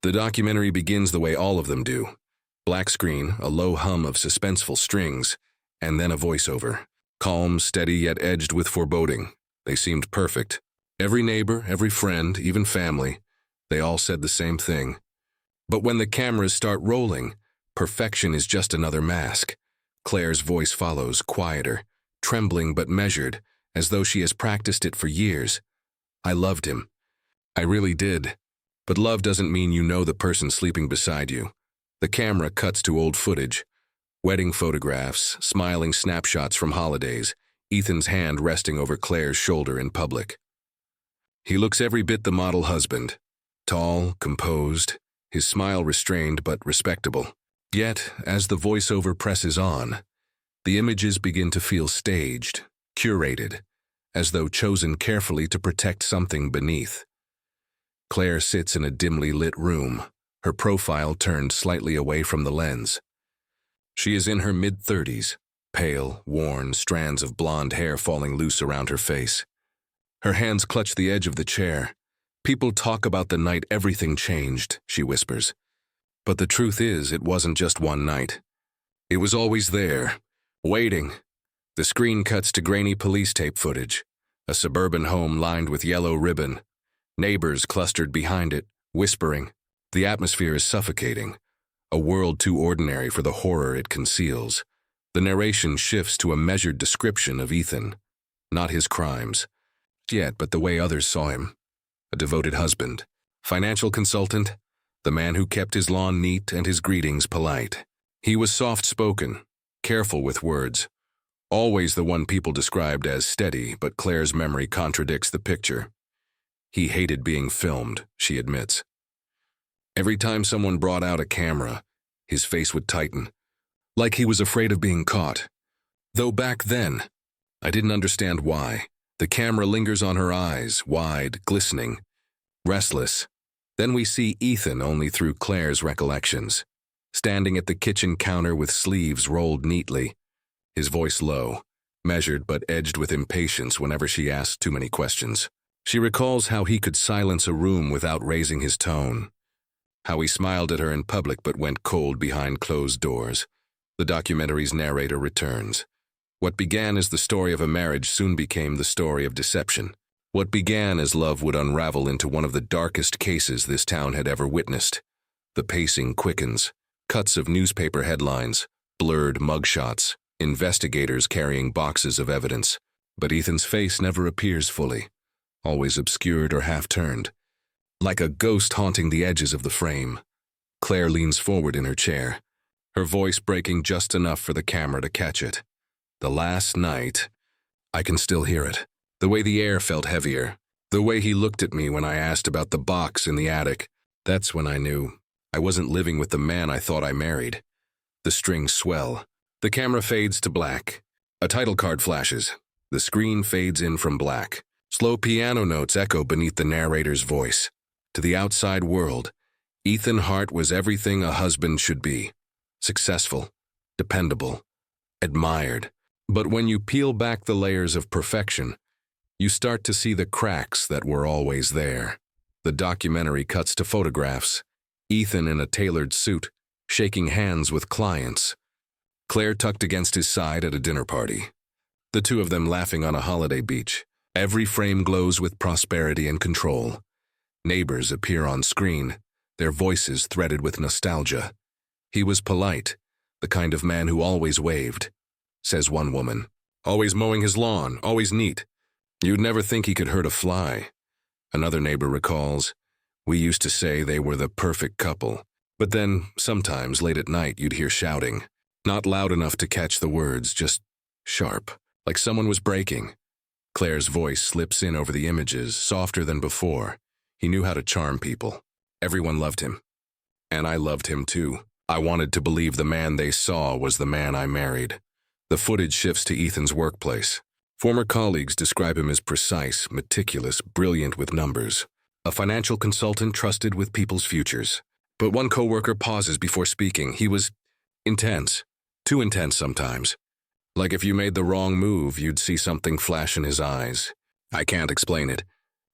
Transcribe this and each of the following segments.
The documentary begins the way all of them do. Black screen, a low hum of suspenseful strings, and then a voiceover. Calm, steady, yet edged with foreboding. They seemed perfect. Every neighbor, every friend, even family, they all said the same thing. But when the cameras start rolling, perfection is just another mask. Claire's voice follows, quieter, trembling but measured, as though she has practiced it for years. I loved him. I really did. But love doesn't mean you know the person sleeping beside you. The camera cuts to old footage. Wedding photographs, smiling snapshots from holidays, Ethan's hand resting over Claire's shoulder in public. He looks every bit the model husband. Tall, composed, his smile restrained but respectable. Yet, as the voiceover presses on, the images begin to feel staged, curated, as though chosen carefully to protect something beneath. Claire sits in a dimly lit room, her profile turned slightly away from the lens. She is in her mid-30s, pale, worn, strands of blonde hair falling loose around her face. Her hands clutch the edge of the chair. People talk about the night everything changed, she whispers. But the truth is, it wasn't just one night. It was always there, waiting. The screen cuts to grainy police tape footage, a suburban home lined with yellow ribbon, neighbors clustered behind it, whispering. The atmosphere is suffocating, a world too ordinary for the horror it conceals. The narration shifts to a measured description of Ethan, not his crimes, yet but the way others saw him. A devoted husband, financial consultant, the man who kept his lawn neat and his greetings polite. He was soft-spoken, careful with words, always the one people described as steady, but Claire's memory contradicts the picture. He hated being filmed, she admits. Every time someone brought out a camera, his face would tighten, like he was afraid of being caught. Though back then, I didn't understand why. The camera lingers on her eyes, wide, glistening, restless. Then we see Ethan only through Claire's recollections, standing at the kitchen counter with sleeves rolled neatly, his voice low, measured but edged with impatience whenever she asked too many questions. She recalls how he could silence a room without raising his tone, how he smiled at her in public but went cold behind closed doors. The documentary's narrator returns. What began as the story of a marriage soon became the story of deception. What began as love would unravel into one of the darkest cases this town had ever witnessed. The pacing quickens. Cuts of newspaper headlines, blurred mugshots, investigators carrying boxes of evidence. But Ethan's face never appears fully, always obscured or half-turned, like a ghost haunting the edges of the frame. Claire leans forward in her chair, her voice breaking just enough for the camera to catch it. The last night, I can still hear it. The way the air felt heavier, the way he looked at me when I asked about the box in the attic. That's when I knew I wasn't living with the man I thought I married. The strings swell. The camera fades to black. A title card flashes. The screen fades in from black. Slow piano notes echo beneath the narrator's voice. To the outside world, Ethan Hart was everything a husband should be. Successful, dependable, admired. But when you peel back the layers of perfection, you start to see the cracks that were always there. The documentary cuts to photographs. Ethan in a tailored suit, shaking hands with clients. Claire tucked against his side at a dinner party. The two of them laughing on a holiday beach. Every frame glows with prosperity and control. Neighbors appear on screen, their voices threaded with nostalgia. He was polite, the kind of man who always waved, says one woman. Always mowing his lawn, always neat. You'd never think he could hurt a fly. Another neighbor recalls, we used to say they were the perfect couple. But then, sometimes late at night, you'd hear shouting. Not loud enough to catch the words, just sharp, like someone was breaking. Claire's voice slips in over the images, softer than before. He knew how to charm people. Everyone loved him. And I loved him too. I wanted to believe the man they saw was the man I married. The footage shifts to Ethan's workplace. Former colleagues describe him as precise, meticulous, brilliant with numbers. A financial consultant trusted with people's futures. But one coworker pauses before speaking. He was intense. Too intense sometimes. Like if you made the wrong move, you'd see something flash in his eyes. I can't explain it.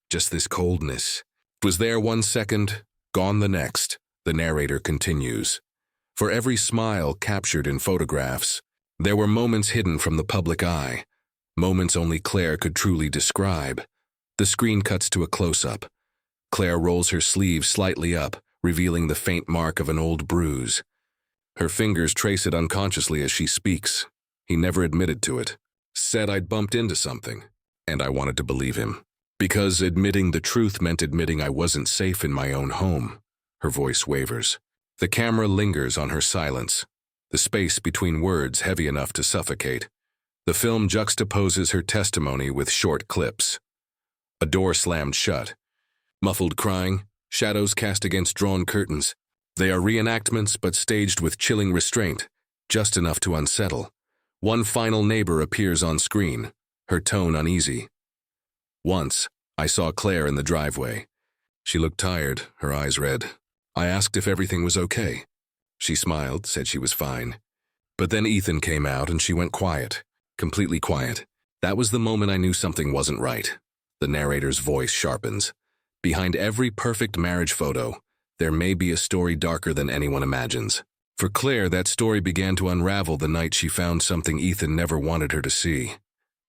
Just this coldness. It was there one second, gone the next. The narrator continues. For every smile captured in photographs, there were moments hidden from the public eye, moments only Claire could truly describe. The screen cuts to a close-up. Claire rolls her sleeve slightly up, revealing the faint mark of an old bruise. Her fingers trace it unconsciously as she speaks. He never admitted to it. Said I'd bumped into something, and I wanted to believe him. Because admitting the truth meant admitting I wasn't safe in my own home. Her voice wavers. The camera lingers on her silence, the space between words heavy enough to suffocate. The film juxtaposes her testimony with short clips. A door slammed shut. Muffled crying, shadows cast against drawn curtains. They are reenactments but staged with chilling restraint, just enough to unsettle. One final neighbor appears on screen, her tone uneasy. Once, I saw Claire in the driveway. She looked tired, her eyes red. I asked if everything was okay. She smiled, said she was fine. But then Ethan came out and she went quiet, completely quiet. That was the moment I knew something wasn't right. The narrator's voice sharpens. Behind every perfect marriage photo, there may be a story darker than anyone imagines. For Claire, that story began to unravel the night she found something Ethan never wanted her to see.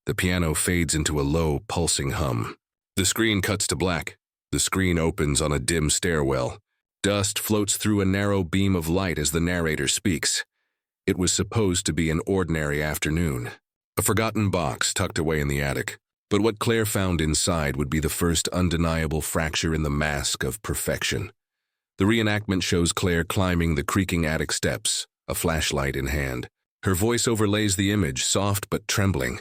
The piano fades into a low, pulsing hum. The screen cuts to black. The screen opens on a dim stairwell. Dust floats through a narrow beam of light as the narrator speaks. It was supposed to be an ordinary afternoon. A forgotten box tucked away in the attic. But what Claire found inside would be the first undeniable fracture in the mask of perfection. The reenactment shows Claire climbing the creaking attic steps, a flashlight in hand. Her voice overlays the image, soft but trembling.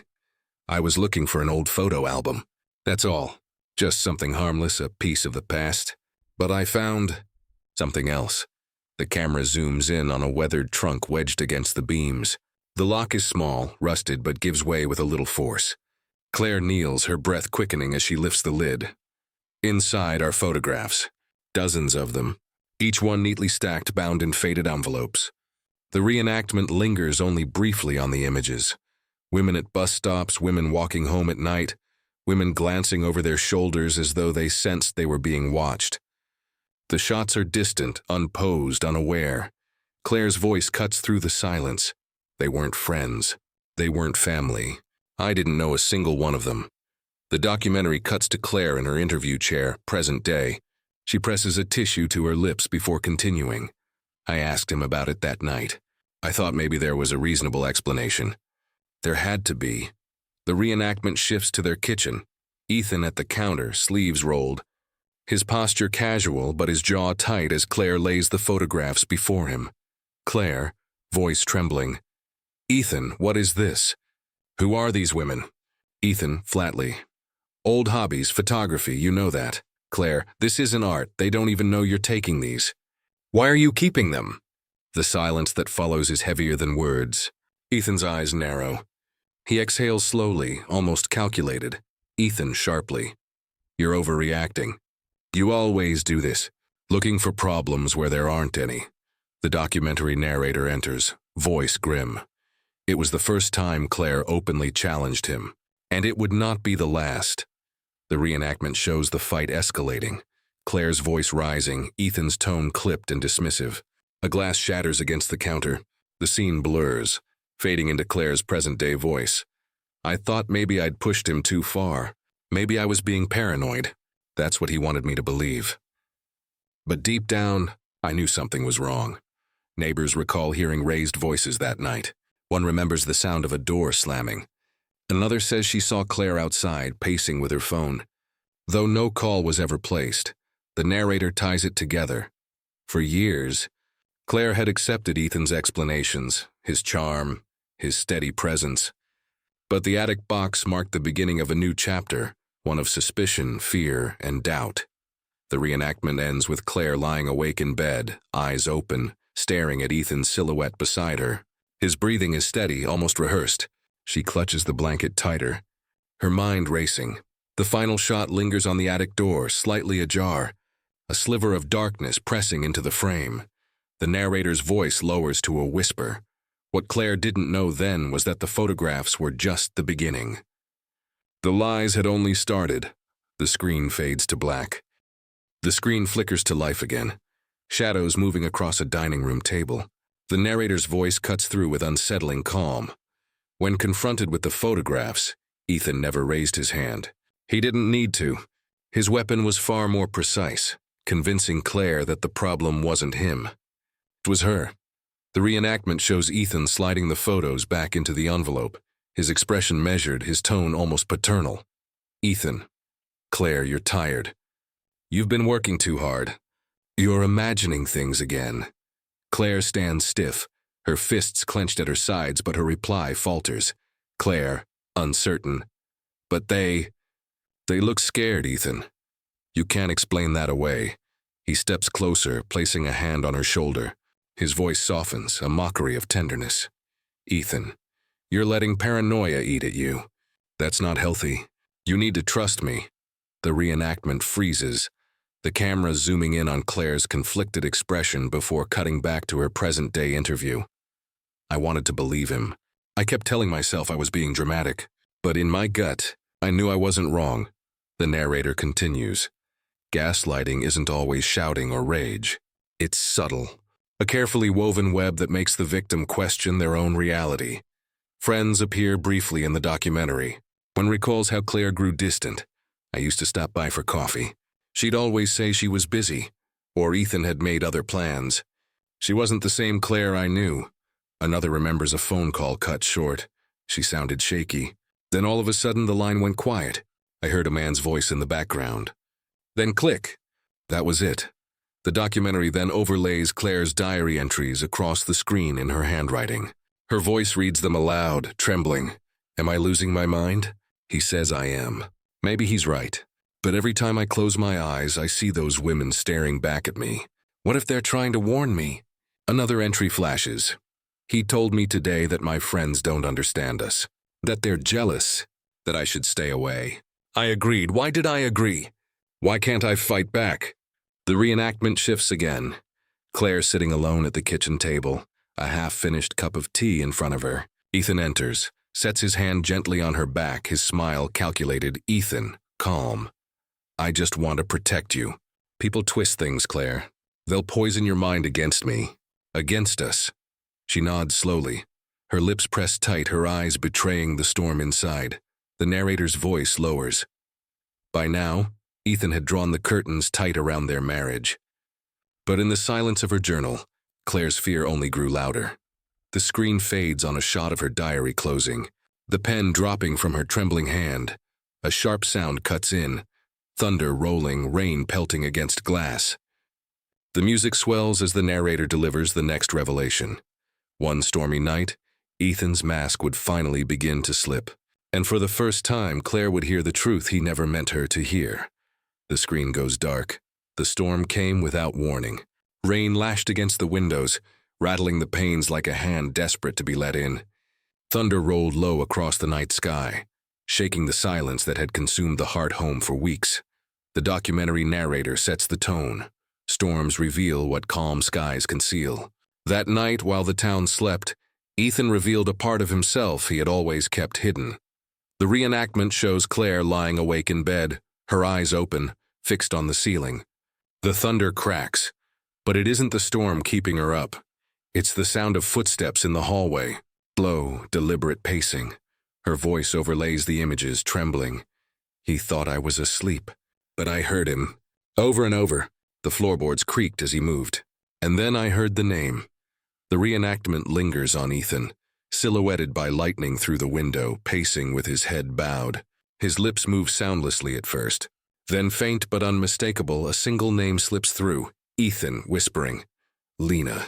I was looking for an old photo album. That's all. Just something harmless, a piece of the past. But I found something else. The camera zooms in on a weathered trunk wedged against the beams. The lock is small, rusted, but gives way with a little force. Claire kneels, her breath quickening as she lifts the lid. Inside are photographs, dozens of them, each one neatly stacked, bound in faded envelopes. The reenactment lingers only briefly on the images. Women at bus stops, women walking home at night, women glancing over their shoulders as though they sensed they were being watched. The shots are distant, unposed, unaware. Claire's voice cuts through the silence. They weren't friends. They weren't family. I didn't know a single one of them. The documentary cuts to Claire in her interview chair, present day. She presses a tissue to her lips before continuing. I asked him about it that night. I thought maybe there was a reasonable explanation. There had to be. The reenactment shifts to their kitchen. Ethan at the counter, sleeves rolled. His posture casual, but his jaw tight as Claire lays the photographs before him. Claire, voice trembling. Ethan, what is this? Who are these women? Ethan, flatly. Old hobbies, photography, you know that. Claire, this isn't art. They don't even know you're taking these. Why are you keeping them? The silence that follows is heavier than words. Ethan's eyes narrow. He exhales slowly, almost calculated. Ethan sharply. You're overreacting. You always do this, looking for problems where there aren't any. The documentary narrator enters, voice grim. It was the first time Claire openly challenged him, and it would not be the last. The reenactment shows the fight escalating, Claire's voice rising, Ethan's tone clipped and dismissive. A glass shatters against the counter. The scene blurs, fading into Claire's present-day voice. I thought maybe I'd pushed him too far. Maybe I was being paranoid. That's what he wanted me to believe. But deep down, I knew something was wrong. Neighbors recall hearing raised voices that night. One remembers the sound of a door slamming. Another says she saw Claire outside, pacing with her phone. Though no call was ever placed, the narrator ties it together. For years, Claire had accepted Ethan's explanations, his charm, his steady presence. But the attic box marked the beginning of a new chapter, one of suspicion, fear, and doubt. The reenactment ends with Claire lying awake in bed, eyes open, staring at Ethan's silhouette beside her. His breathing is steady, almost rehearsed. She clutches the blanket tighter, her mind racing. The final shot lingers on the attic door, slightly ajar, a sliver of darkness pressing into the frame. The narrator's voice lowers to a whisper. What Claire didn't know then was that the photographs were just the beginning. The lies had only started. The screen fades to black. The screen flickers to life again. shadows moving across a dining room table. The narrator's voice cuts through with unsettling calm. When confronted with the photographs, Ethan never raised his hand. He didn't need to. His weapon was far more precise, convincing Claire that the problem wasn't him. It was her. The reenactment shows Ethan sliding the photos back into the envelope, his expression measured, his tone almost paternal. Ethan, Claire, you're tired. You've been working too hard. You're imagining things again. Claire stands stiff, her fists clenched at her sides, but her reply falters. Claire, uncertain. But they look scared, Ethan. You can't explain that away. He steps closer, placing a hand on her shoulder. His voice softens, a mockery of tenderness. Ethan, you're letting paranoia eat at you. That's not healthy. You need to trust me. The reenactment freezes, the camera zooming in on Claire's conflicted expression before cutting back to her present-day interview. I wanted to believe him. I kept telling myself I was being dramatic, but in my gut, I knew I wasn't wrong. The narrator continues. Gaslighting isn't always shouting or rage. It's subtle. A carefully woven web that makes the victim question their own reality. Friends appear briefly in the documentary. One recalls how Claire grew distant. I used to stop by for coffee. She'd always say she was busy, or Ethan had made other plans. She wasn't the same Claire I knew. Another remembers a phone call cut short. She sounded shaky. Then all of a sudden the line went quiet. I heard a man's voice in the background. Then click. That was it. The documentary then overlays Claire's diary entries across the screen in her handwriting. Her voice reads them aloud, trembling. Am I losing my mind? He says I am. Maybe he's right. But every time I close my eyes, I see those women staring back at me. What if they're trying to warn me? Another entry flashes. He told me today that my friends don't understand us, that they're jealous, that I should stay away. I agreed. Why did I agree? Why can't I fight back? The reenactment shifts again. Claire sitting alone at the kitchen table, a half-finished cup of tea in front of her. Ethan enters, sets his hand gently on her back, his smile calculated. Ethan, calm. I just want to protect you. People twist things, Claire. They'll poison your mind against me. Against us. She nods slowly, her lips pressed tight, her eyes betraying the storm inside. The narrator's voice lowers. By now, Ethan had drawn the curtains tight around their marriage. But in the silence of her journal, Claire's fear only grew louder. The screen fades on a shot of her diary closing, the pen dropping from her trembling hand. A sharp sound cuts in, thunder rolling, rain pelting against glass. The music swells as the narrator delivers the next revelation. One stormy night, Ethan's mask would finally begin to slip, and for the first time, Claire would hear the truth he never meant her to hear. The screen goes dark. The storm came without warning. Rain lashed against the windows, rattling the panes like a hand desperate to be let in. Thunder rolled low across the night sky, shaking the silence that had consumed the heart home for weeks. The documentary narrator sets the tone. Storms reveal what calm skies conceal. That night, while the town slept, Ethan revealed a part of himself he had always kept hidden. The reenactment shows Claire lying awake in bed, her eyes open, fixed on the ceiling. The thunder cracks, but it isn't the storm keeping her up. It's the sound of footsteps in the hallway, slow, deliberate pacing. Her voice overlays the images, trembling. He thought I was asleep, but I heard him. Over and over, the floorboards creaked as he moved. And then I heard the name. The reenactment lingers on Ethan, silhouetted by lightning through the window, pacing with his head bowed. His lips move soundlessly at first. Then, faint but unmistakable, a single name slips through. Ethan, whispering. Lena.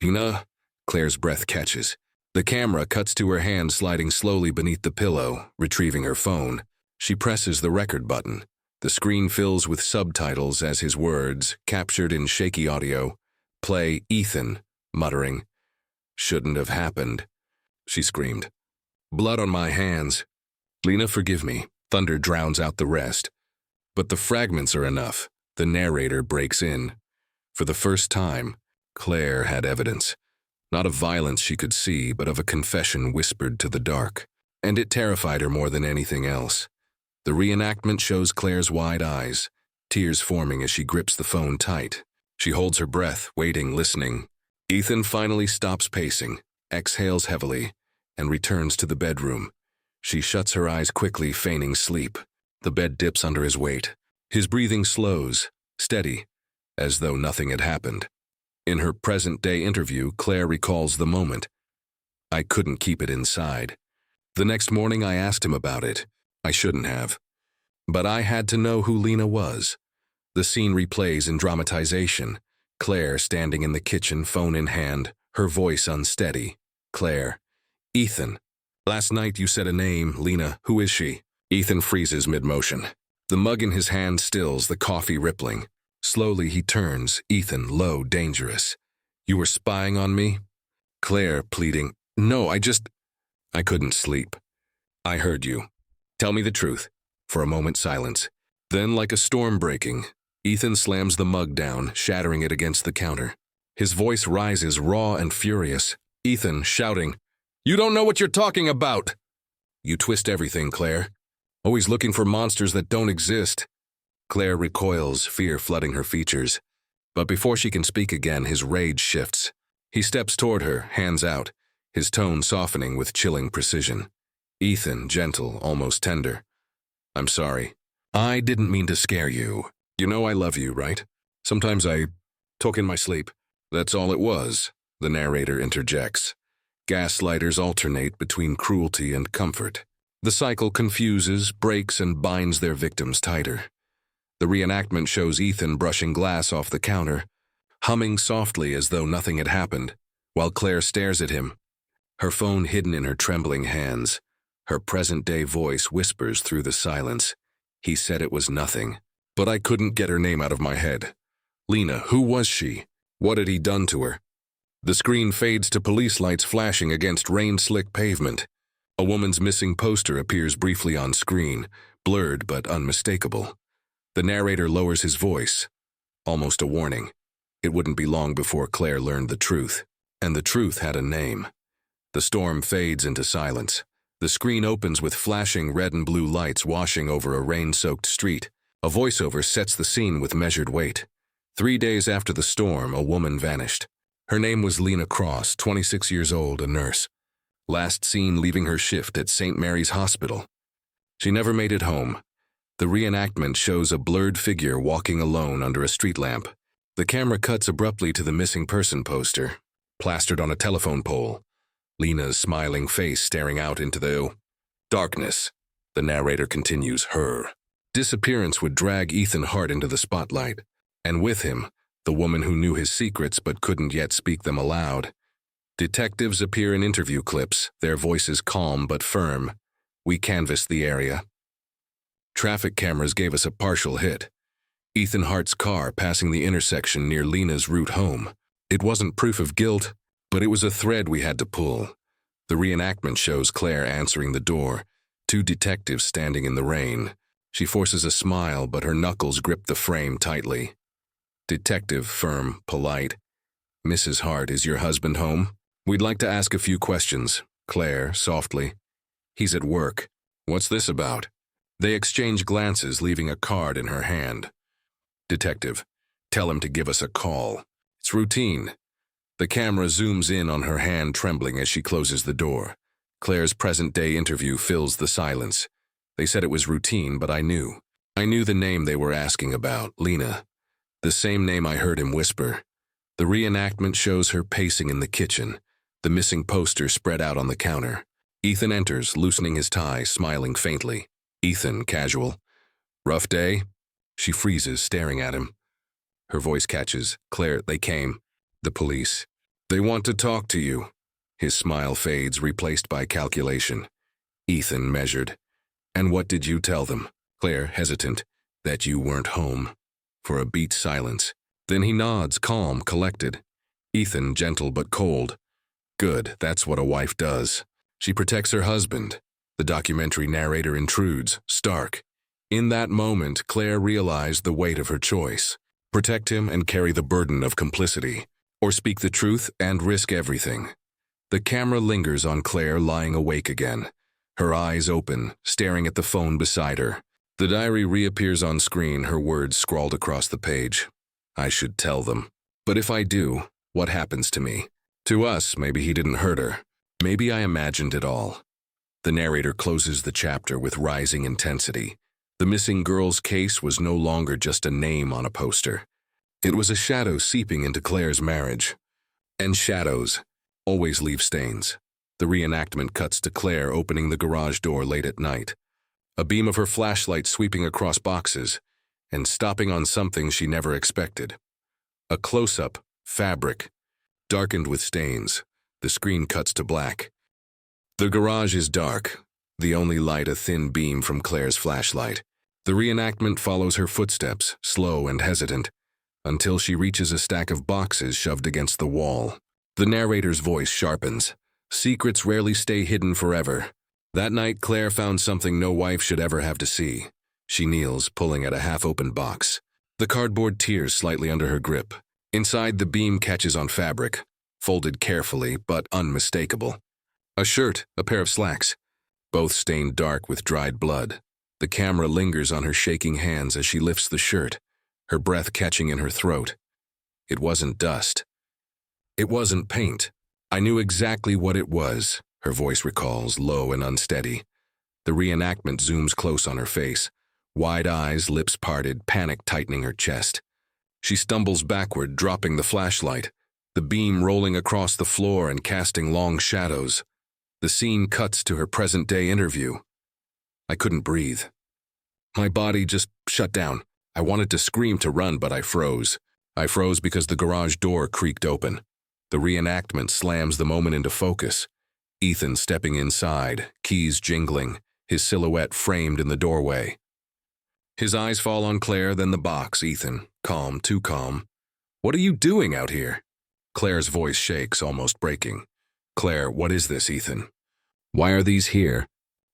Lena? Claire's breath catches. The camera cuts to her hand sliding slowly beneath the pillow, retrieving her phone. She presses the record button. The screen fills with subtitles as his words, captured in shaky audio, play. Ethan, muttering. Shouldn't have happened. She screamed. Blood on my hands. Lena, forgive me. Thunder drowns out the rest. But the fragments are enough. The narrator breaks in. For the first time, Claire had evidence. Not of violence she could see, but of a confession whispered to the dark. And it terrified her more than anything else. The reenactment shows Claire's wide eyes, tears forming as she grips the phone tight. She holds her breath, waiting, listening. Ethan finally stops pacing, exhales heavily, and returns to the bedroom. She shuts her eyes quickly, feigning sleep. The bed dips under his weight. His breathing slows, steady, as though nothing had happened. In her present-day interview, Claire recalls the moment. I couldn't keep it inside. The next morning I asked him about it. I shouldn't have. But I had to know who Lena was. The scene replays in dramatization. Claire standing in the kitchen, phone in hand, her voice unsteady. Claire. Ethan. Last night you said a name, Lena. Who is she? Ethan freezes mid-motion. The mug in his hand stills, the coffee rippling. Slowly he turns, Ethan, low, dangerous. You were spying on me? Claire pleading. No, I couldn't sleep. I heard you. Tell me the truth. For a moment, silence. Then, like a storm breaking, Ethan slams the mug down, shattering it against the counter. His voice rises, raw and furious. Ethan shouting, You don't know what you're talking about! You twist everything, Claire. Always looking for monsters that don't exist. Claire recoils, fear flooding her features. But before she can speak again, his rage shifts. He steps toward her, hands out, his tone softening with chilling precision. Ethan, gentle, almost tender. I'm sorry. I didn't mean to scare you. You know I love you, right? Sometimes I talk in my sleep. That's all it was, the narrator interjects. Gaslighters alternate between cruelty and comfort. The cycle confuses, breaks, and binds their victims tighter. The reenactment shows Ethan brushing glass off the counter, humming softly as though nothing had happened, while Claire stares at him, her phone hidden in her trembling hands. Her present-day voice whispers through the silence. He said it was nothing, but I couldn't get her name out of my head. Lena, who was she? What had he done to her? The screen fades to police lights flashing against rain-slick pavement. A woman's missing poster appears briefly on screen, blurred but unmistakable. The narrator lowers his voice, almost a warning. It wouldn't be long before Claire learned the truth, and the truth had a name. The storm fades into silence. The screen opens with flashing red and blue lights washing over a rain-soaked street. A voiceover sets the scene with measured weight. 3 days after the storm, a woman vanished. Her name was Lena Cross, 26 years old, a nurse. Last seen leaving her shift at St. Mary's Hospital. She never made it home. The reenactment shows a blurred figure walking alone under a street lamp. The camera cuts abruptly to the missing person poster, plastered on a telephone pole. Lena's smiling face staring out into the darkness. The narrator continues, her disappearance would drag Ethan Hart into the spotlight, and with him, the woman who knew his secrets but couldn't yet speak them aloud. Detectives appear in interview clips, their voices calm but firm. We canvassed the area. Traffic cameras gave us a partial hit. Ethan Hart's car passing the intersection near Lena's route home. It wasn't proof of guilt, but it was a thread we had to pull. The reenactment shows Claire answering the door, 2 detectives standing in the rain. She forces a smile, but her knuckles grip the frame tightly. Detective, firm, polite. Mrs. Hart, is your husband home? We'd like to ask a few questions. Claire, softly. He's at work. What's this about? They exchange glances, leaving a card in her hand. Detective, tell him to give us a call. It's routine. The camera zooms in on her hand trembling as she closes the door. Claire's present-day interview fills the silence. They said it was routine, but I knew. I knew the name they were asking about, Lena. The same name I heard him whisper. The reenactment shows her pacing in the kitchen, the missing poster spread out on the counter. Ethan enters, loosening his tie, smiling faintly. Ethan, casual. Rough day? She freezes, staring at him. Her voice catches. Claire, they came. The police. They want to talk to you. His smile fades, replaced by calculation. Ethan measured. And what did you tell them? Claire, hesitant. That you weren't home. For a beat, silence. Then he nods, calm, collected. Ethan, gentle but cold. Good, that's what a wife does. She protects her husband. The documentary narrator intrudes, stark. In that moment, Claire realized the weight of her choice. Protect him and carry the burden of complicity, or speak the truth and risk everything. The camera lingers on Claire lying awake again, her eyes open, staring at the phone beside her. The diary reappears on screen, her words scrawled across the page. I should tell them. But if I do, what happens to me? To us, maybe he didn't hurt her. Maybe I imagined it all. The narrator closes the chapter with rising intensity. The missing girl's case was no longer just a name on a poster. It was a shadow seeping into Claire's marriage. And shadows always leave stains. The reenactment cuts to Claire opening the garage door late at night. A beam of her flashlight sweeping across boxes and stopping on something she never expected. A close-up, fabric, darkened with stains. The screen cuts to black. The garage is dark, the only light a thin beam from Claire's flashlight. The reenactment follows her footsteps, slow and hesitant, until she reaches a stack of boxes shoved against the wall. The narrator's voice sharpens. Secrets rarely stay hidden forever. That night, Claire found something no wife should ever have to see. She kneels, pulling at a half-opened box. The cardboard tears slightly under her grip. Inside, the beam catches on fabric, folded carefully but unmistakable. A shirt, a pair of slacks, both stained dark with dried blood. The camera lingers on her shaking hands as she lifts the shirt, her breath catching in her throat. It wasn't dust. It wasn't paint. I knew exactly what it was, her voice recalls, low and unsteady. The reenactment zooms close on her face. Wide eyes, lips parted, panic tightening her chest. She stumbles backward, dropping the flashlight, the beam rolling across the floor and casting long shadows. The scene cuts to her present-day interview. I couldn't breathe. My body just shut down. I wanted to scream, to run, but I froze. I froze because the garage door creaked open. The reenactment slams the moment into focus. Ethan stepping inside, keys jingling, his silhouette framed in the doorway. His eyes fall on Claire, then the box. Ethan, calm, too calm. What are you doing out here? Claire's voice shakes, almost breaking. Claire, what is this, Ethan? Why are these here?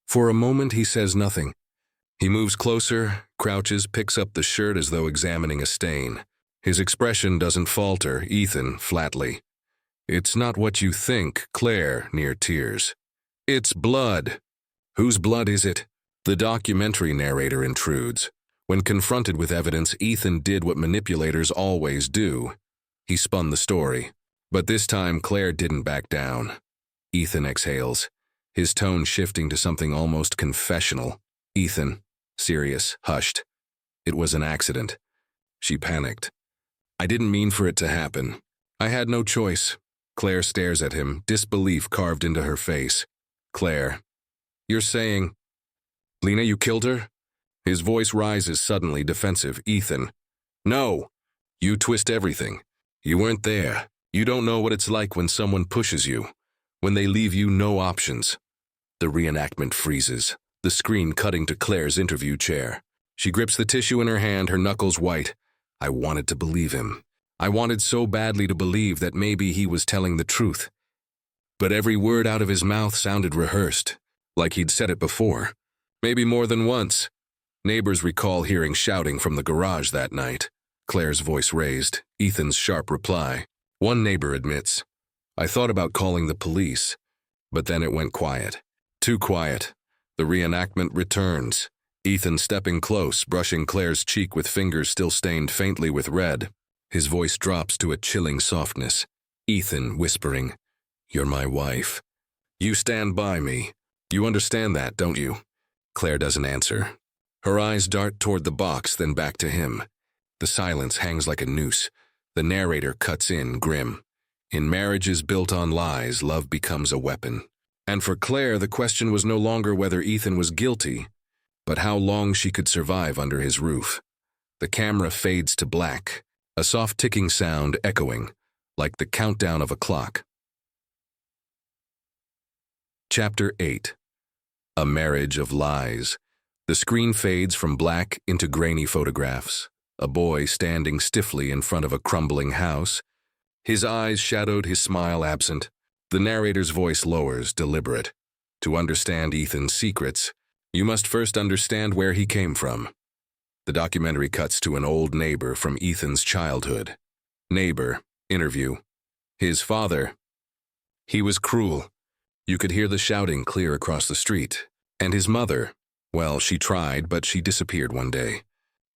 For a moment, he says nothing. He moves closer, crouches, picks up the shirt as though examining a stain. His expression doesn't falter. Ethan, flatly. It's not what you think. Claire, near tears. It's blood. Whose blood is it? The documentary narrator intrudes. When confronted with evidence, Ethan did what manipulators always do. He spun the story. But this time, Claire didn't back down. Ethan exhales, his tone shifting to something almost confessional. Ethan, serious, hushed. It was an accident. She panicked. I didn't mean for it to happen. I had no choice. Claire stares at him, disbelief carved into her face. Claire, you're saying... Lena, you killed her? His voice rises suddenly, defensive. Ethan, no. You twist everything. You weren't there. You don't know what it's like when someone pushes you, when they leave you no options. The reenactment freezes, the screen cutting to Claire's interview chair. She grips the tissue in her hand, her knuckles white. I wanted to believe him. I wanted so badly to believe that maybe he was telling the truth. But every word out of his mouth sounded rehearsed, like he'd said it before. Maybe more than once. Neighbors recall hearing shouting from the garage that night. Claire's voice raised, Ethan's sharp reply. One neighbor admits, I thought about calling the police, but then it went quiet. Too quiet. The reenactment returns. Ethan stepping close, brushing Claire's cheek with fingers still stained faintly with red. His voice drops to a chilling softness. Ethan whispering, You're my wife. You stand by me. You understand that, don't you? Claire doesn't answer. Her eyes dart toward the box, then back to him. The silence hangs like a noose. The narrator cuts in, grim. In marriages built on lies, love becomes a weapon. And for Claire, the question was no longer whether Ethan was guilty, but how long she could survive under his roof. The camera fades to black, a soft ticking sound echoing, like the countdown of a clock. Chapter 8. A Marriage of Lies. The screen fades from black into grainy photographs. A boy standing stiffly in front of a crumbling house. His eyes shadowed, his smile absent. The narrator's voice lowers, deliberate. To understand Ethan's secrets, you must first understand where he came from. The documentary cuts to an old neighbor from Ethan's childhood. Neighbor, interview. His father. He was cruel. You could hear the shouting clear across the street. And his mother, well, she tried, but she disappeared one day.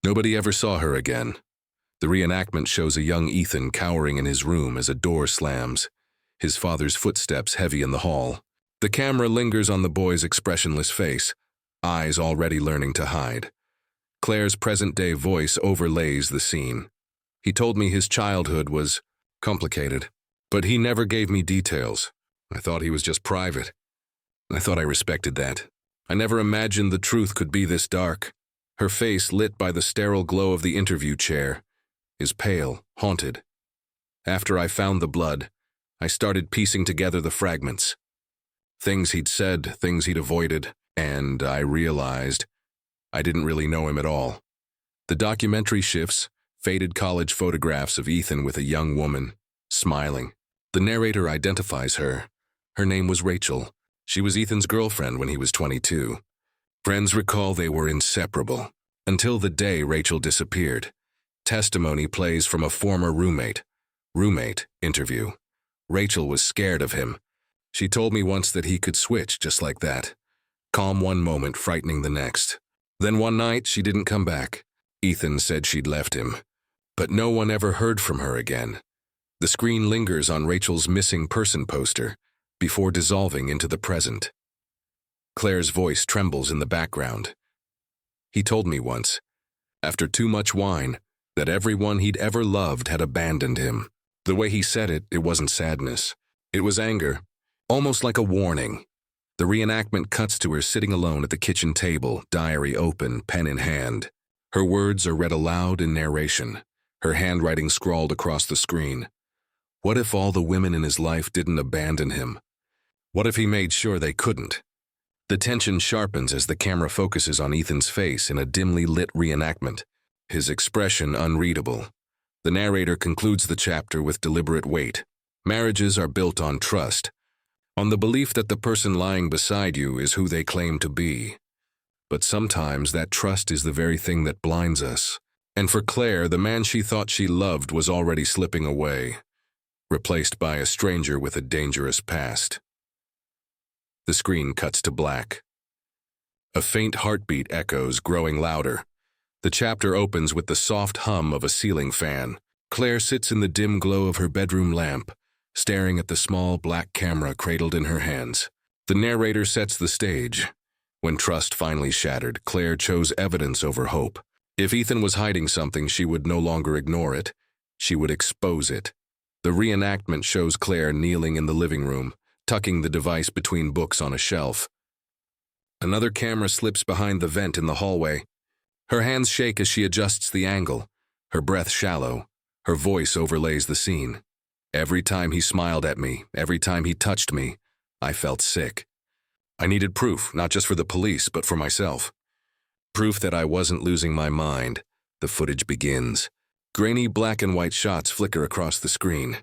Nobody ever saw her again. The reenactment shows a young Ethan cowering in his room as a door slams, his father's footsteps heavy in the hall. The camera lingers on the boy's expressionless face, eyes already learning to hide. Claire's present-day voice overlays the scene. He told me his childhood was complicated, but he never gave me details. I thought he was just private. I thought I respected that. I never imagined the truth could be this dark. Her face, lit by the sterile glow of the interview chair, is pale, haunted. After I found the blood, I started piecing together the fragments. Things he'd said, things he'd avoided, and I realized I didn't really know him at all. The documentary shifts, faded college photographs of Ethan with a young woman, smiling. The narrator identifies her. Her name was Rachel. She was Ethan's girlfriend when he was 22. Friends recall they were inseparable, until the day Rachel disappeared. Testimony plays from a former roommate. Roommate interview. Rachel was scared of him. She told me once that he could switch just like that. Calm one moment, frightening the next. Then one night, she didn't come back. Ethan said she'd left him. But no one ever heard from her again. The screen lingers on Rachel's missing person poster before dissolving into the present. Claire's voice trembles in the background. He told me once, after too much wine, that everyone he'd ever loved had abandoned him. The way he said it, it wasn't sadness. It was anger, almost like a warning. The reenactment cuts to her sitting alone at the kitchen table, diary open, pen in hand. Her words are read aloud in narration, her handwriting scrawled across the screen. What if all the women in his life didn't abandon him? What if he made sure they couldn't? The tension sharpens as the camera focuses on Ethan's face in a dimly lit reenactment, his expression unreadable. The narrator concludes the chapter with deliberate weight. Marriages are built on trust, on the belief that the person lying beside you is who they claim to be. But sometimes that trust is the very thing that blinds us. And for Claire, the man she thought she loved was already slipping away, replaced by a stranger with a dangerous past. The screen cuts to black. A faint heartbeat echoes, growing louder. The chapter opens with the soft hum of a ceiling fan. Claire sits in the dim glow of her bedroom lamp, staring at the small black camera cradled in her hands. The narrator sets the stage. When trust finally shattered, Claire chose evidence over hope. If Ethan was hiding something, she would no longer ignore it. She would expose it. The reenactment shows Claire kneeling in the living room, tucking the device between books on a shelf. Another camera slips behind the vent in the hallway. Her hands shake as she adjusts the angle, her breath shallow. Her voice overlays the scene. Every time he smiled at me, every time he touched me, I felt sick. I needed proof, not just for the police, but for myself. Proof that I wasn't losing my mind. The footage begins. Grainy black and white shots flicker across the screen.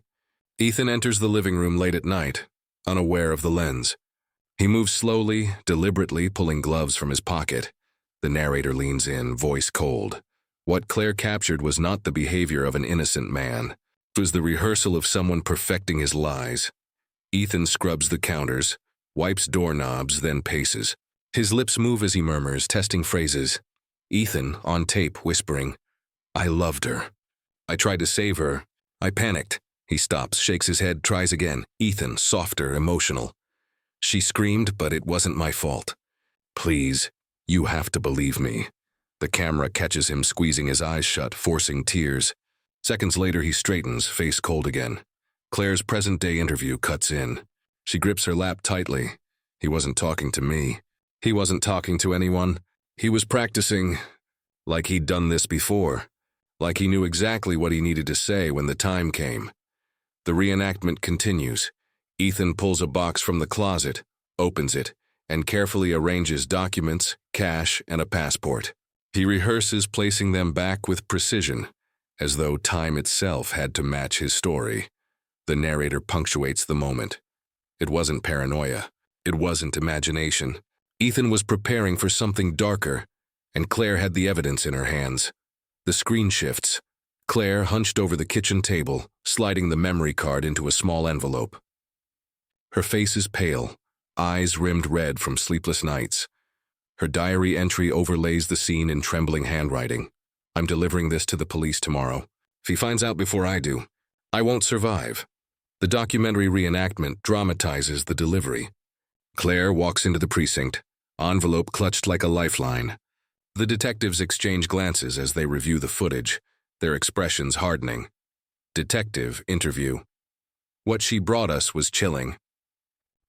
Ethan enters the living room late at night, unaware of the lens. He moves slowly, deliberately, pulling gloves from his pocket. The narrator leans in, voice cold. What Claire captured was not the behavior of an innocent man. It was the rehearsal of someone perfecting his lies. Ethan scrubs the counters, wipes doorknobs, then paces. His lips move as he murmurs, testing phrases. Ethan, on tape, whispering, "I loved her. I tried to save her. I panicked." He stops, shakes his head, tries again. Ethan, softer, emotional. "She screamed, but it wasn't my fault. Please, you have to believe me." The camera catches him squeezing his eyes shut, forcing tears. Seconds later, he straightens, face cold again. Claire's present-day interview cuts in. She grips her lap tightly. He wasn't talking to me. He wasn't talking to anyone. He was practicing like he'd done this before, like he knew exactly what he needed to say when the time came. The reenactment continues. Ethan pulls a box from the closet, opens it, and carefully arranges documents, cash, and a passport. He rehearses placing them back with precision, as though time itself had to match his story. The narrator punctuates the moment. It wasn't paranoia. It wasn't imagination. Ethan was preparing for something darker, and Claire had the evidence in her hands. The screen shifts. Claire hunched over the kitchen table, sliding the memory card into a small envelope. Her face is pale, eyes rimmed red from sleepless nights. Her diary entry overlays the scene in trembling handwriting. "I'm delivering this to the police tomorrow. If he finds out before I do, I won't survive. The documentary reenactment dramatizes the delivery. Claire walks into the precinct, envelope clutched like a lifeline. The detectives exchange glances as they review the footage, their expressions hardening. Detective interview. What she brought us was chilling.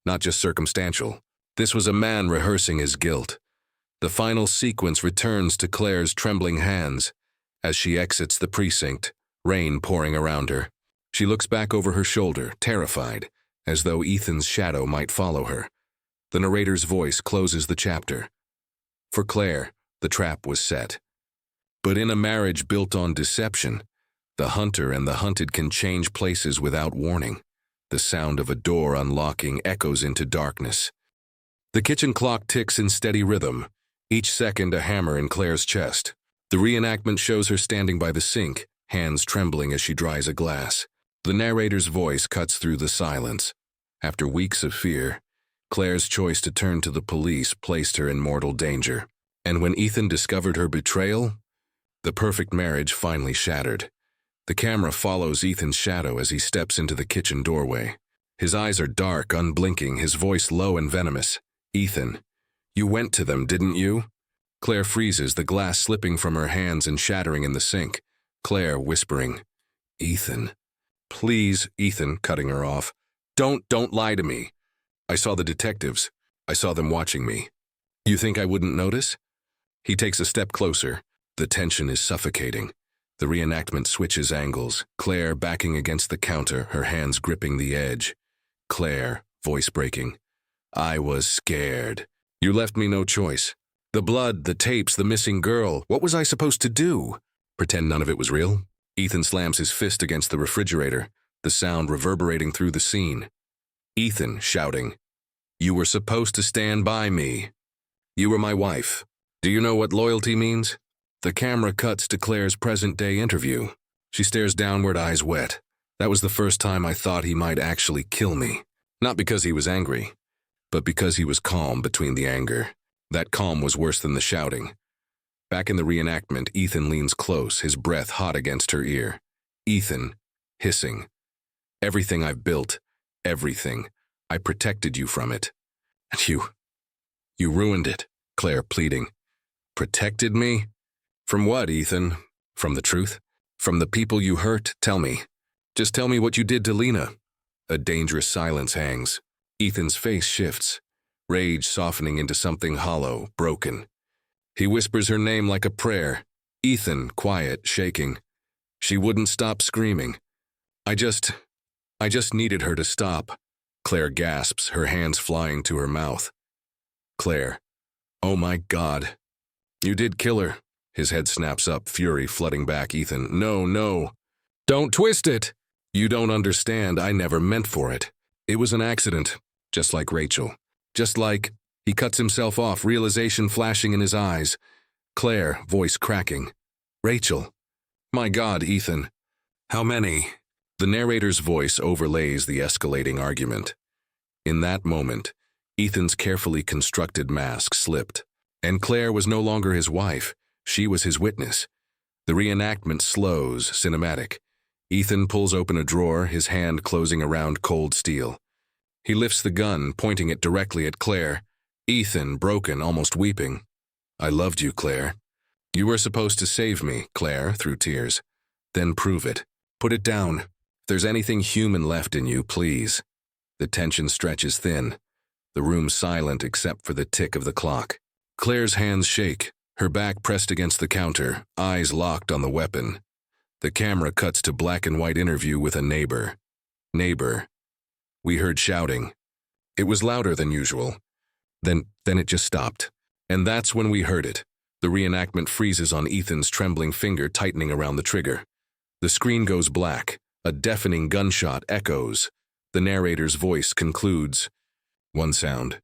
Not just circumstantial. This was a man rehearsing his guilt. The final sequence returns to Claire's trembling hands as she exits the precinct, rain pouring around her. She looks back over her shoulder, terrified, as though Ethan's shadow might follow her. The narrator's voice closes the chapter. For Claire, the trap was set. But in a marriage built on deception, the hunter and the hunted can change places without warning. The sound of a door unlocking echoes into darkness. The kitchen clock ticks in steady rhythm, each second a hammer in Claire's chest. The reenactment shows her standing by the sink, hands trembling as she dries a glass. The narrator's voice cuts through the silence. After weeks of fear, Claire's choice to turn to the police placed her in mortal danger. And when Ethan discovered her betrayal, the perfect marriage finally shattered. The camera follows Ethan's shadow as he steps into the kitchen doorway. His eyes are dark, unblinking, his voice low and venomous. Ethan, you went to them, didn't you? Claire freezes, the glass slipping from her hands and shattering in the sink. Claire whispering, Ethan. Please, Ethan, cutting her off. Don't lie to me. I saw the detectives. I saw them watching me. You think I wouldn't notice? He takes a step closer. The tension is suffocating. The reenactment switches angles. Claire backing against the counter, her hands gripping the edge. Claire, voice breaking. I was scared. You left me no choice. The blood, the tapes, the missing girl. What was I supposed to do? Pretend none of it was real? Ethan slams his fist against the refrigerator, the sound reverberating through the scene. Ethan shouting, You were supposed to stand by me. You were my wife. Do you know what loyalty means? The camera cuts to Claire's present-day interview. She stares downward, eyes wet. That was the first time I thought he might actually kill me. Not because he was angry, but because he was calm between the anger. That calm was worse than the shouting. Back in the reenactment, Ethan leans close, his breath hot against her ear. Ethan, hissing. Everything I've built, everything. I protected you from it. And you ruined it, Claire pleading. Protected me? From what, Ethan? From the truth? From the people you hurt? Tell me. Just tell me what you did to Lena. A dangerous silence hangs. Ethan's face shifts, rage softening into something hollow, broken. He whispers her name like a prayer. Ethan, quiet, shaking. She wouldn't stop screaming. I just needed her to stop. Claire gasps, her hands flying to her mouth. Claire. Oh my God. You did kill her. His head snaps up, fury flooding back. Ethan. No. Don't twist it. You don't understand. I never meant for it. It was an accident. Just like Rachel. Just like... He cuts himself off, realization flashing in his eyes. Claire, voice cracking. Rachel. My God, Ethan. How many? The narrator's voice overlays the escalating argument. In that moment, Ethan's carefully constructed mask slipped, and Claire was no longer his wife. She was his witness. The reenactment slows, cinematic. Ethan pulls open a drawer, his hand closing around cold steel. He lifts the gun, pointing it directly at Claire. Ethan, broken, almost weeping. I loved you, Claire. You were supposed to save me, Claire, through tears. Then prove it. Put it down. If there's anything human left in you, please. The tension stretches thin. The room silent except for the tick of the clock. Claire's hands shake, her back pressed against the counter, eyes locked on the weapon. The camera cuts to black and white interview with a neighbor. Neighbor. We heard shouting. It was louder than usual. Then it just stopped. And that's when we heard it. The reenactment freezes on Ethan's trembling finger tightening around the trigger. The screen goes black. A deafening gunshot echoes. The narrator's voice concludes. One sound.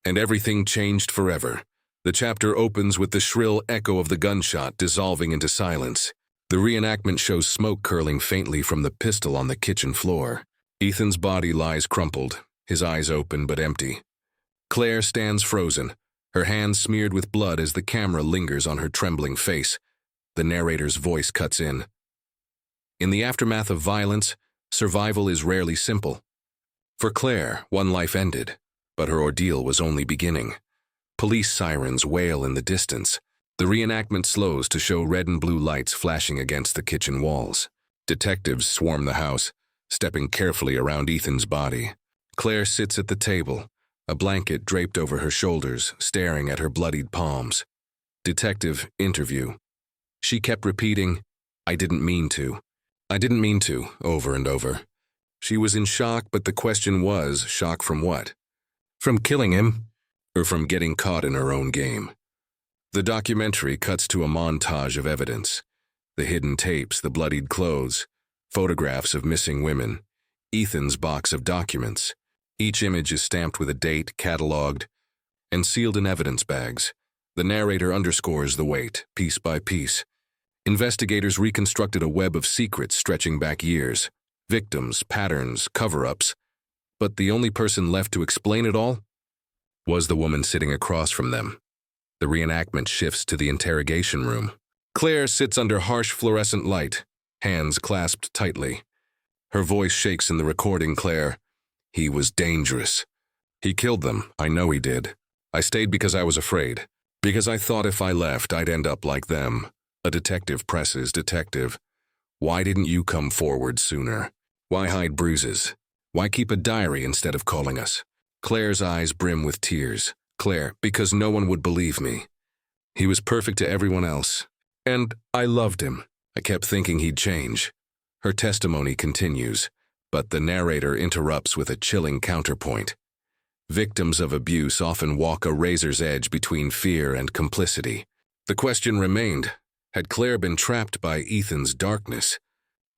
And everything changed forever. The chapter opens with the shrill echo of the gunshot dissolving into silence. The reenactment shows smoke curling faintly from the pistol on the kitchen floor. Ethan's body lies crumpled, his eyes open but empty. Claire stands frozen, her hands smeared with blood as the camera lingers on her trembling face. The narrator's voice cuts in. In the aftermath of violence, survival is rarely simple. For Claire, one life ended, but her ordeal was only beginning. Police sirens wail in the distance. The reenactment slows to show red and blue lights flashing against the kitchen walls. Detectives swarm the house, stepping carefully around Ethan's body. Claire sits at the table, a blanket draped over her shoulders, staring at her bloodied palms. Detective interview. She kept repeating, "I didn't mean to. I didn't mean to," over and over. She was in shock, but the question was, shock from what? From killing him, or from getting caught in her own game? The documentary cuts to a montage of evidence. The hidden tapes, the bloodied clothes, photographs of missing women, Ethan's box of documents. Each image is stamped with a date, cataloged, and sealed in evidence bags. The narrator underscores the weight, piece by piece. Investigators reconstructed a web of secrets stretching back years. Victims, patterns, cover-ups. But the only person left to explain it all was the woman sitting across from them. The reenactment shifts to the interrogation room. Claire sits under harsh fluorescent light, hands clasped tightly. Her voice shakes in the recording. "Claire, he was dangerous. He killed them, I know he did. I stayed because I was afraid, because I thought if I left I'd end up like them." A detective presses, "Detective, why didn't you come forward sooner? Why hide bruises? Why keep a diary instead of calling us?" Claire's eyes brim with tears. "Claire, because no one would believe me. He was perfect to everyone else. And I loved him. I kept thinking he'd change." Her testimony continues, but the narrator interrupts with a chilling counterpoint. Victims of abuse often walk a razor's edge between fear and complicity. The question remained, had Claire been trapped by Ethan's darkness,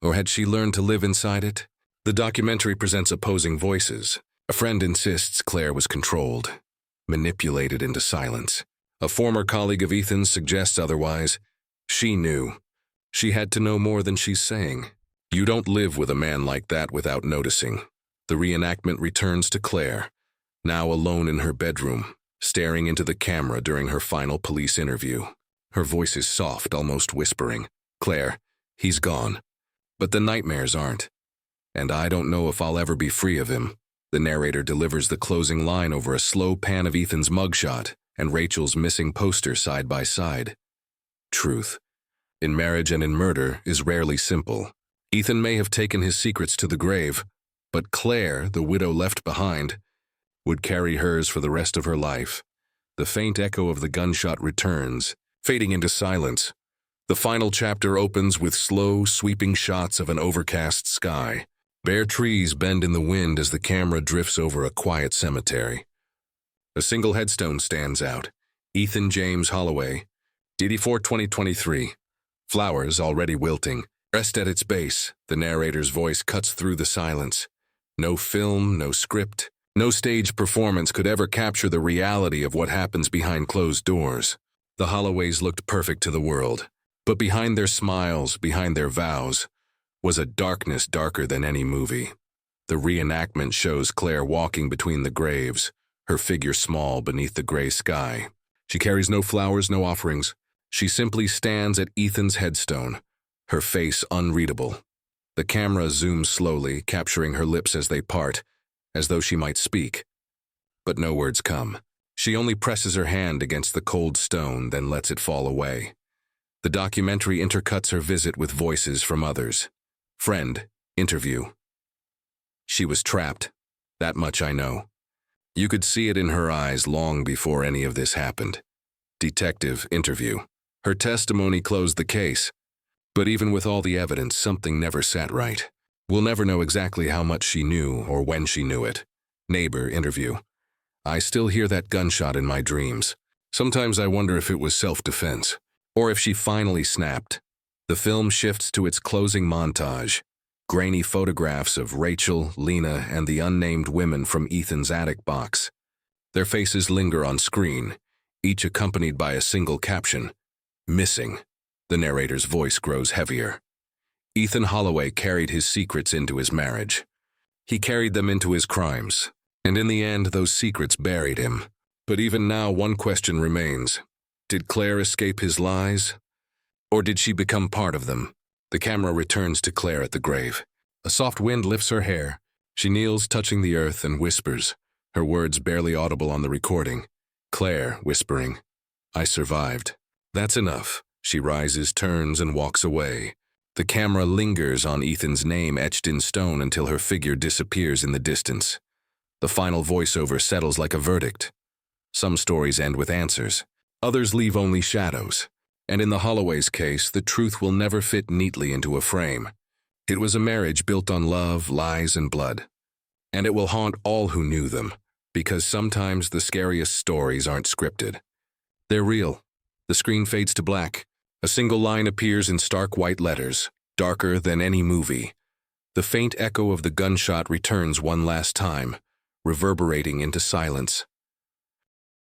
or had she learned to live inside it? The documentary presents opposing voices. A friend insists Claire was controlled, manipulated into silence. A former colleague of Ethan's suggests otherwise. She knew. She had to know more than she's saying. You don't live with a man like that without noticing. The reenactment returns to Claire, now alone in her bedroom, staring into the camera during her final police interview. Her voice is soft, almost whispering. "Claire, he's gone. But the nightmares aren't. And I don't know if I'll ever be free of him." The narrator delivers the closing line over a slow pan of Ethan's mugshot and Rachel's missing poster side by side. Truth, in marriage and in murder, is rarely simple. Ethan may have taken his secrets to the grave, but Claire, the widow left behind, would carry hers for the rest of her life. The faint echo of the gunshot returns, fading into silence. The final chapter opens with slow, sweeping shots of an overcast sky. Bare trees bend in the wind as the camera drifts over a quiet cemetery. A single headstone stands out. Ethan James Holloway, DD4 2023. Flowers already wilting. Rest at its base. The narrator's voice cuts through the silence. No film, no script, no stage performance could ever capture the reality of what happens behind closed doors. The Holloways looked perfect to the world, but behind their smiles, behind their vows, was a darkness darker than any movie. The reenactment shows Claire walking between the graves, her figure small beneath the gray sky. She carries no flowers, no offerings. She simply stands at Ethan's headstone, her face unreadable. The camera zooms slowly, capturing her lips as they part, as though she might speak. But no words come. She only presses her hand against the cold stone, then lets it fall away. The documentary intercuts her visit with voices from others. Friend, interview. She was trapped. That much I know. You could see it in her eyes long before any of this happened. Detective, interview. Her testimony closed the case. But even with all the evidence, something never sat right. We'll never know exactly how much she knew or when she knew it. Neighbor, interview. I still hear that gunshot in my dreams. Sometimes I wonder if it was self-defense, or if she finally snapped. The film shifts to its closing montage. Grainy photographs of Rachel, Lena, and the unnamed women from Ethan's attic box. Their faces linger on screen, each accompanied by a single caption. Missing. The narrator's voice grows heavier. Ethan Holloway carried his secrets into his marriage. He carried them into his crimes, and in the end, those secrets buried him. But even now, one question remains. Did Claire escape his lies? Or did she become part of them? The camera returns to Claire at the grave. A soft wind lifts her hair. She kneels, touching the earth, and whispers, her words barely audible on the recording. Claire, whispering, "I survived." That's enough. She rises, turns, and walks away. The camera lingers on Ethan's name etched in stone until her figure disappears in the distance. The final voiceover settles like a verdict. Some stories end with answers. Others leave only shadows. And in the Holloway's case, the truth will never fit neatly into a frame. It was a marriage built on love, lies, and blood. And it will haunt all who knew them, because sometimes the scariest stories aren't scripted. They're real. The screen fades to black. A single line appears in stark white letters, darker than any movie. The faint echo of the gunshot returns one last time, reverberating into silence.